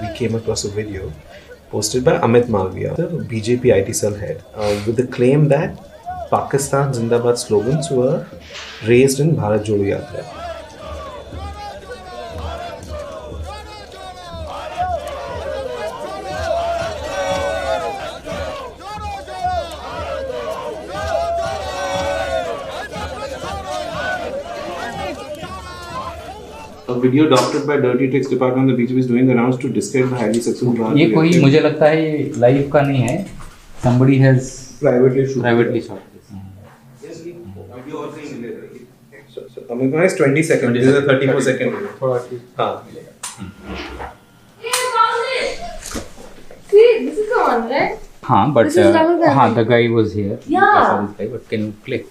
we came across a video posted by Amit Malviya, the BJP IT cell head, with the claim that Pakistan Zindabad slogans were raised in Bharat Jodo Yatra. A video adopted by Dirty Tricks Department of the BJP is doing the rounds to discredit the highly successful Bharat. ये कोई मुझे लगता है ये live का नहीं है. Somebody has privately shot this. Yes, video और कहीं मिलेगा. So Amit Malviya is 20 seconds. This is a 34 second video. हाँ. See, this is the one, right? हाँ, but हाँ, the guy was here. Yeah. I saw this guy, but can you play?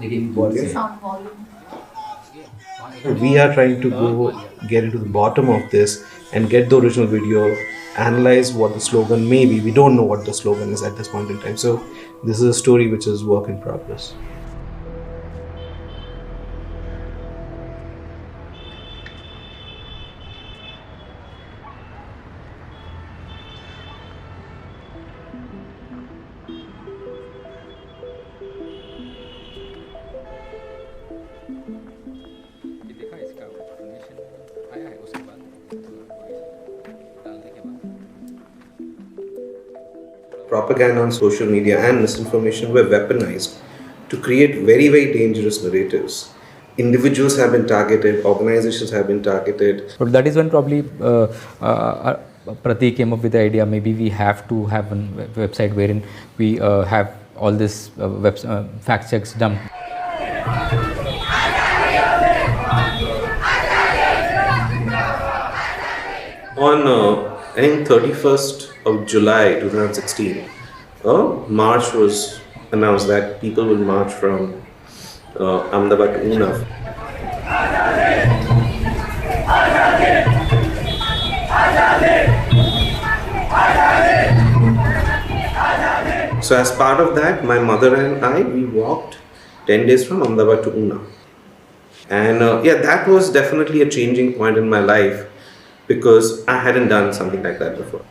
लेकिन Sound volume. We are trying to get into the bottom of this and get the original video, analyze what the slogan may be. We don't know what the slogan is at this point in time. So this is a story which is work in progress. Propaganda on social media and misinformation were weaponized to create very, very dangerous narratives. Individuals have been targeted, organizations have been targeted. But that is when probably Pratik came up with the idea, maybe we have to have a website wherein we have all this fact checks done. On I think 31st of July 2016, a march was announced that people will march from Ahmedabad to Una. So as part of that, my mother and I, we walked 10 days from Ahmedabad to Una. And yeah, that was definitely a changing point in my life because I hadn't done something like that before.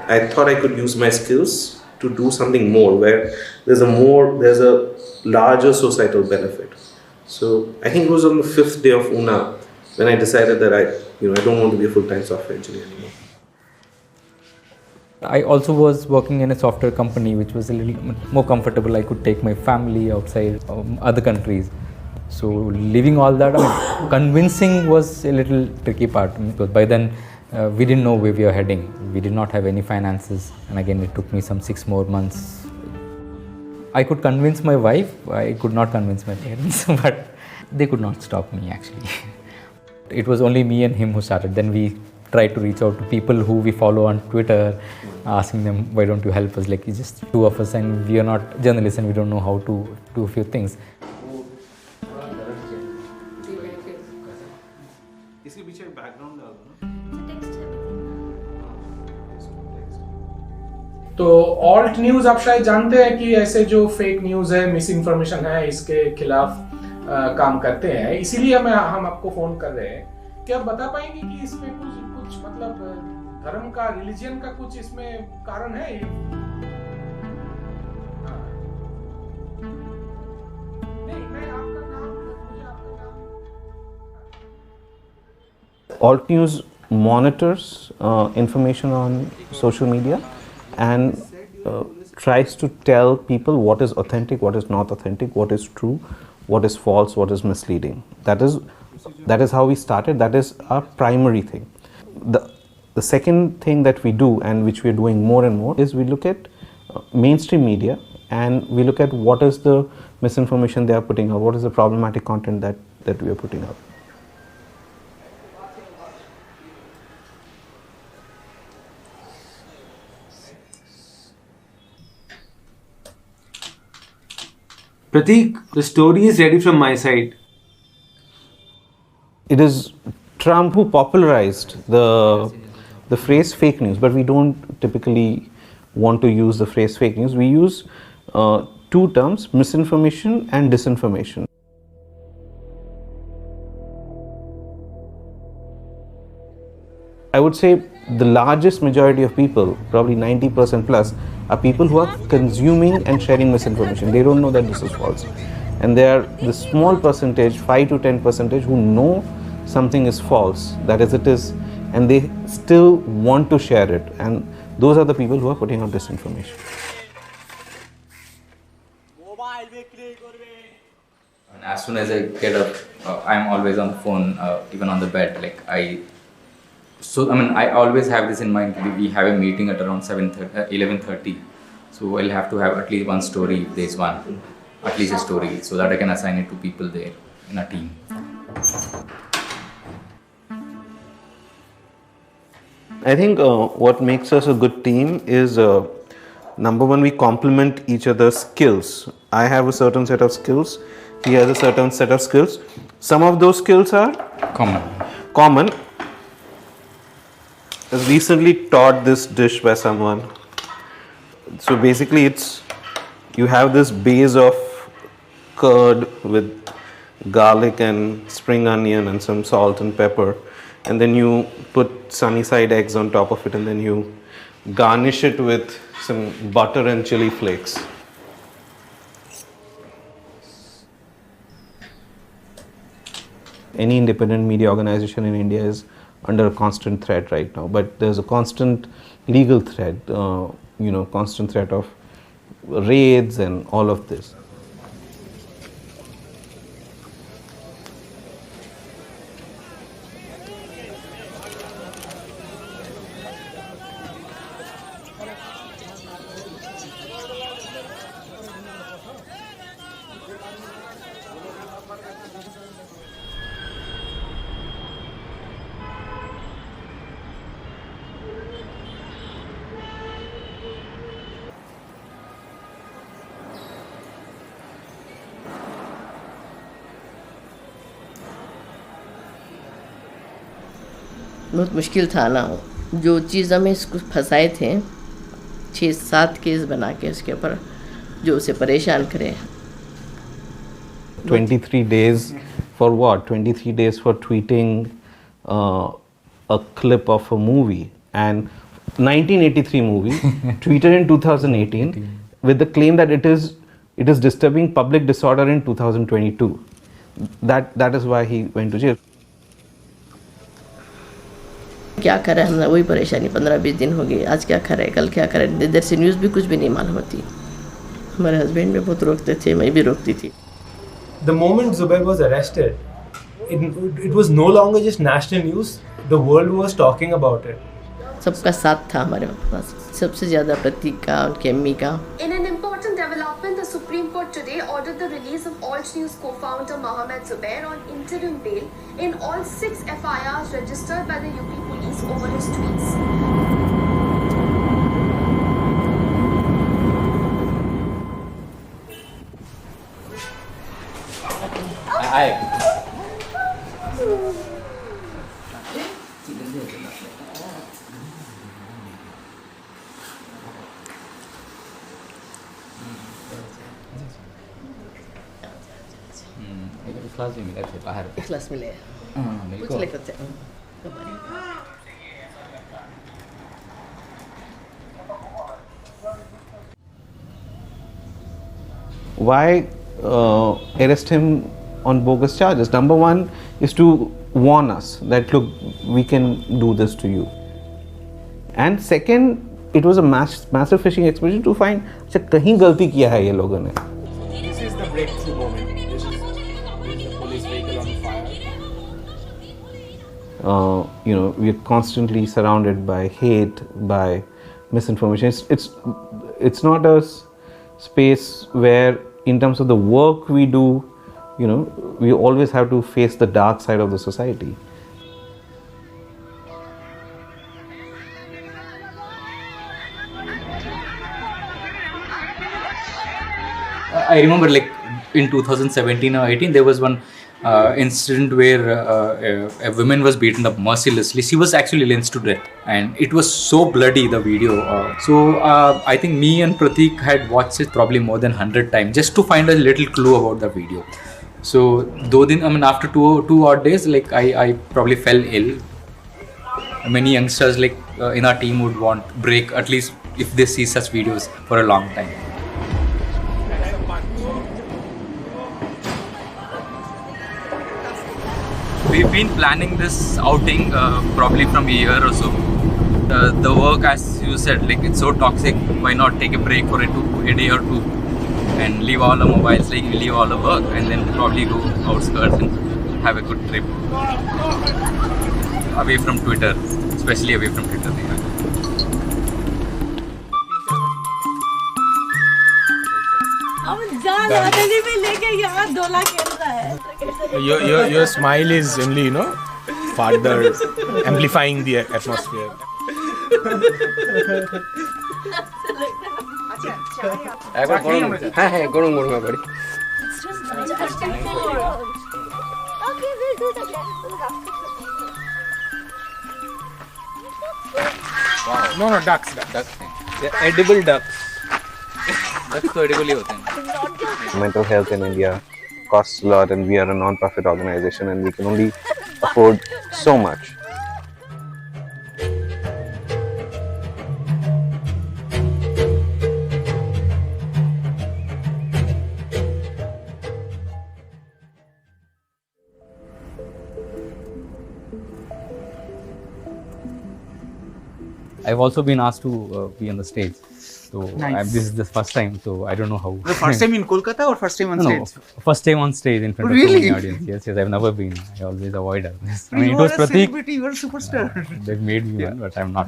I thought I could use my skills to do something more where there's a larger societal benefit. So I think it was on the 5th day of Una when I decided that I don't want to be a full-time software engineer anymore. I also was working in a software company which was a little more comfortable. I could take my family outside other countries. So leaving all that, convincing was a little tricky part because by then we didn't know where we were heading. We did not have any finances, and again it took me some 6 more months. I could convince my wife, I could not convince my parents, but they could not stop me actually. It was only me and him who started. Then we tried to reach out to people who we follow on Twitter, asking them, why don't you help us? Like, it's just two of us and we are not journalists and we don't know how to do a few things. तो alt news आप शायद जानते हैं कि ऐसे जो fake news है, miss information है, इसके खिलाफ काम करते हैं. इसीलिए हम आपको फोन कर रहे हैं. क्या आप बता पाएंगे कि इसमें कुछ मतलब धर्म का, रिलीजन का कुछ इसमें कारण है? नहीं, मैं आपका नाम, मुझे आपका नाम. Alt News monitors information on social media and tries to tell people what is authentic, what is not authentic, what is true, what is false, what is misleading. That is how we started. That is our primary thing. The second thing that we do, and which we are doing more and more, is we look at mainstream media and we look at what is the misinformation they are putting out, what is the problematic content that we are putting out. Pratik, the story is ready from my side. It is Trump who popularized the phrase fake news, but we don't typically want to use the phrase fake news. We use two terms, misinformation and disinformation. I would say the largest majority of people, probably 90% plus, are people who are consuming and sharing misinformation. They don't know that this is false. And there are the small percentage, 5 to 10%, who know something is false, that is it is, and they still want to share it. And those are the people who are putting out disinformation. And as soon as I get up, I'm always on the phone, even on the bed. I always have this in mind. We have a meeting at around 11:30. So I'll have to have at least one story if there's one, at least a story, so that I can assign it to people there in a team. I think what makes us a good team is number one, we complement each other's skills. I have a certain set of skills, he has a certain set of skills. Some of those skills are common. I was recently taught this dish by someone. So basically you have this base of curd with garlic and spring onion and some salt and pepper, and then you put sunny side eggs on top of it, and then you garnish it with some butter and chili flakes. Any independent media organization in India is under a constant threat right now, but there's a constant legal threat, constant threat of raids and all of this. बहुत मुश्किल था ना, जो चीज़ हमें इसको फंसाए थे 6-7 case बना के उसके ऊपर जो उसे परेशान करे. 23 days for what? 23 days for tweeting a clip of a movie, and 1983 movie tweeted in 2018 with the claim that it is disturbing public disorder in 2022. That is why he went to jail. क्या करें हम, वही परेशानी. 15-20 दिन हो गए. आज क्या करें, कल क्या करें. इधर से न्यूज़ भी कुछ भी नहीं मालूम होती. हमारे हस्बैंड भी बहुत रोकते थे, मैं भी रोकती थी. The moment Zubair was arrested, it was no longer just national news. The world was talking about it. सबका साथ था हमारे पास, सबसे ज़्यादा प्रतीक का, उनकी अम्मी का. In an important development, the Supreme Court today ordered the release of Alt News co-founder Mohamed Zubair on interim bail in all 6 FIRs registered by the UP police over his tweets. Class में मिले थे बाहर. Class मिले. कुछ लेकर थे. Why arrest him on bogus charges? Number one is to warn us that look, we can do this to you. And second, it was a massive fishing expedition to find अच्छा कहीं गलती किया है ये लोगों ने. This is the breakthrough moment. This is the police vehicle on fire. We are constantly surrounded by hate, by misinformation. It's not a space where, in terms of the work we do, we always have to face the dark side of the society. I remember in 2017 or 18 there was one incident where a woman was beaten up mercilessly. She was actually lynched to death, and it was so bloody, the video. I think me and Pratik had watched it probably more than 100 times just to find a little clue about the video. So after two odd days, like I probably fell ill. Many youngsters in our team would want break, at least if they see such videos for a long time. We've been planning this outing probably from a year or so. The work, as you said, it's so toxic. Why not take a break for a day or two and leave all the mobiles, leave all the work, and then probably go outskirts and have a good trip away from Twitter, especially away from Twitter. Your smile is only, further amplifying the atmosphere. No, ducks. Edible ducks. Ducks तो edible ही होते हैं. Mental health in India costs a lot, and we are a non-profit organization, and we can only afford so much. I've also been asked to be on the stage. So Nice. this is the first time, so I don't know how. The first time in Kolkata or first time on No, stage? first time on stage in front of Really? so many audience. Yes, I've never been. I always avoid this. I You mean, it are was a Pratik. celebrity, you are a superstar. They've made me one, but I'm not.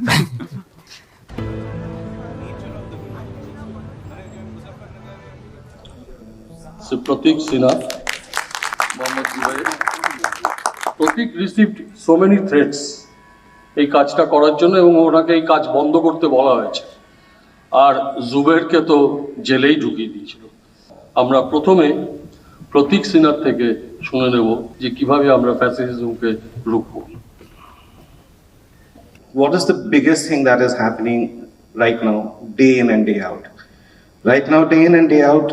So Pratik Sinha, Mohamed Zubair. Pratik received so many threats এই কাজটা করার জন্য এবং ওনাকে এই কাজ বন্ধ করতে বলা হয়েছে আর জুবেরকে তো জেলেই ঢুকিয়ে দিয়েছিল আমরা প্রথমে প্রতীক সিনহার থেকে শুনে নেব যে কিভাবে আমরা ফ্যাসিজমকে রুখবো What is the biggest thing that is happening right now, day in and day out? Right now, day in and day out,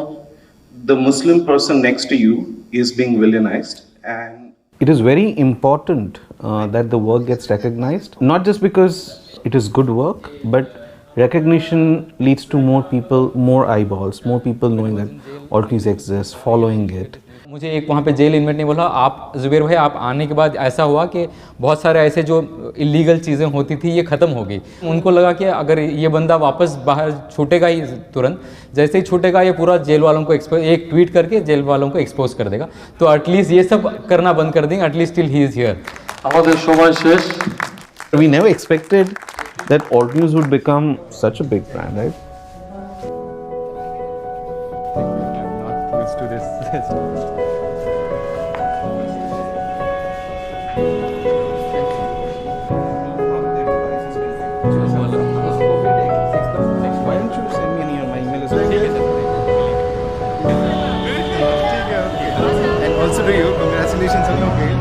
the Muslim person next to you is being villainized, and It is very important that the work gets recognized, not just because it is good work, but recognition leads to more people, more eyeballs, more people knowing that alternatives exist, following it. मुझे एक वहाँ पे jail inmate ने बोला आप जुबैर भाई आप आने के बाद ऐसा हुआ कि बहुत सारे ऐसे जो इलीगल चीज़ें होती थी ये ख़त्म हो गई उनको लगा कि अगर ये बंदा वापस बाहर छूटेगा ही तुरंत जैसे ही छूटेगा ये पूरा जेल वालों को एक ट्वीट करके जेल वालों को एक्सपोज कर देगा तो एटलीस्ट ये सब करना बंद कर देंगे at least till he is here আমাদের সময় শেষ We never expected that alt news would become such a big brand, right? I'm not used to this. Why don't you send me an email? My email is And also to you, congratulations on your bail.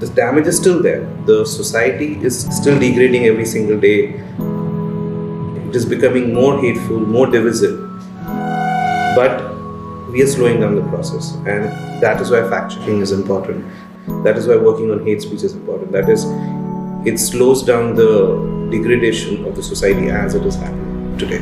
The damage is still there. The society is still degrading every single day. It is becoming more hateful, more divisive. But we are slowing down the process, and that is why fact checking is important. That is why working on hate speech is important. That is, it slows down the degradation of the society as it is happening today.